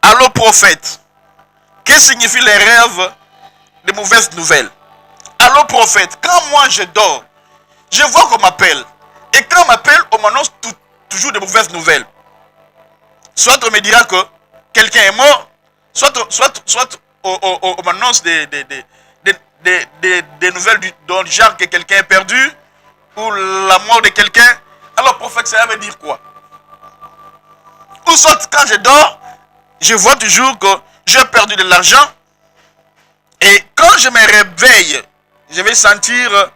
Allô prophète, que signifient les rêves de mauvaises nouvelles? Allô prophète, quand moi je dors, je vois qu'on m'appelle. Et quand on m'appelle, on m'annonce toujours de mauvaises nouvelles. Soit on me dira que quelqu'un est mort, soit on m'annonce des nouvelles du genre que quelqu'un est perdu, ou la mort de quelqu'un. Alors prophète, ça veut dire quoi? Ou soit quand je dors, je vois toujours que j'ai perdu de l'argent. Et quand je me réveille, je vais sentir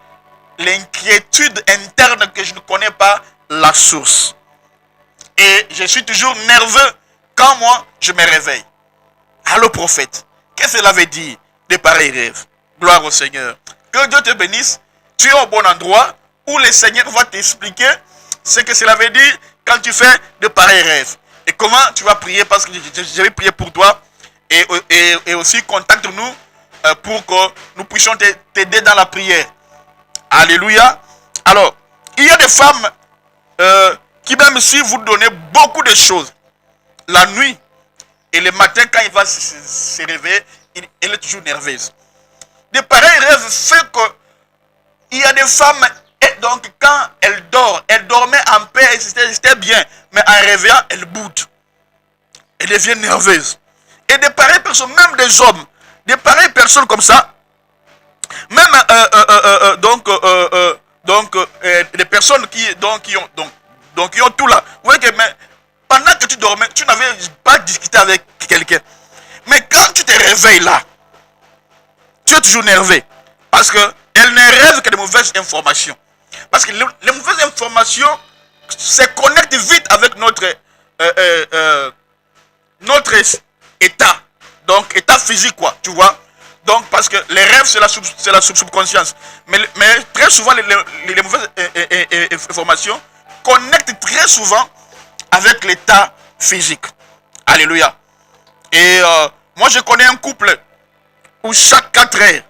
l'inquiétude interne que je ne connais pas la source. Et je suis toujours nerveux quand moi je me réveille. Allô prophète, qu'est-ce que cela veut dire de pareils rêves? Gloire au Seigneur. Que Dieu te bénisse. Tu es au bon endroit où le Seigneur va t'expliquer ce que cela veut dire quand tu fais de pareils rêves. Et comment tu vas prier, parce que je vais prier pour toi. Et aussi contacte-nous pour que nous puissions t'aider dans la prière. Alléluia. Alors, il y a des femmes qui, même si vous donnez beaucoup de choses, la nuit et le matin, quand il va se réveiller, elle est toujours nerveuse. De pareils rêves fait que il y a des femmes, et donc quand elles dormaient en paix, c'était bien, mais en réveillant, elles boudent. Elles deviennent nerveuses. Et de pareilles personnes, même des hommes, de pareilles personnes comme ça, même des personnes qui ont tout là. Vous voyez que pendant que tu dormais, tu n'avais pas discuté avec quelqu'un. Mais quand tu te réveilles là, tu es toujours nerveux. Parce qu'elle ne rêve que de mauvaises informations. Parce que les mauvaises informations se connectent vite avec notre état. Donc, état physique, quoi, tu vois. Donc, parce que les rêves, c'est la subconscience. Mais très souvent, les mauvaises informations connectent très souvent avec l'état physique. Alléluia. Et moi, je connais un couple où chaque 4 heures,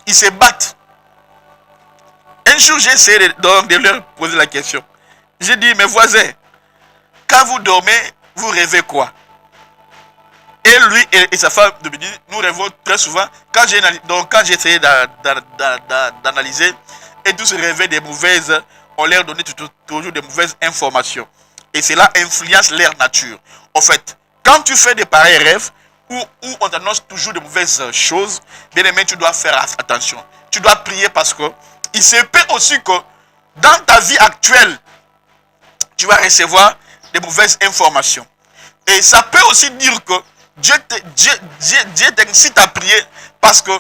ils se battent. Un jour, j'ai essayé de leur poser la question. J'ai dit, mes voisins, quand vous dormez, vous rêvez quoi? Et lui et sa femme me disent, nous rêvons très souvent. Quand j'ai essayé d'analyser, et tous se rêvaient des mauvaises, on leur donnait toujours des mauvaises informations. Et cela influence leur nature. En fait, quand tu fais des pareils rêves, où on t'annonce toujours de mauvaises choses, bien aimé, tu dois faire attention. Tu dois prier parce que il se peut aussi que dans ta vie actuelle, tu vas recevoir des mauvaises informations. Et ça peut aussi dire que Dieu t'incite à prier parce que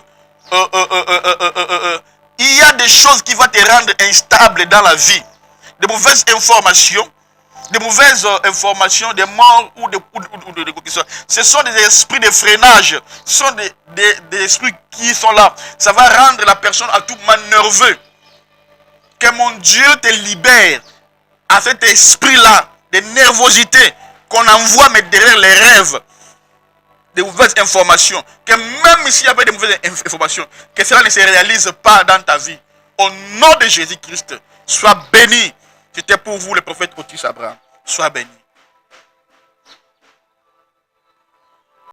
il y a des choses qui vont te rendre instable dans la vie. Des mauvaises informations. Des mauvaises informations, des morts ou de ce sont des esprits de freinage. Ce sont des esprits qui sont là. Ça va rendre la personne à tout moment nerveux. Que mon Dieu te libère à cet esprit-là de nervosité qu'on envoie mais derrière les rêves. Des mauvaises informations. Que même s'il y avait des mauvaises informations, que cela ne se réalise pas dans ta vie. Au nom de Jésus-Christ, sois béni. C'était pour vous le prophète Otis Abraham. Sois béni.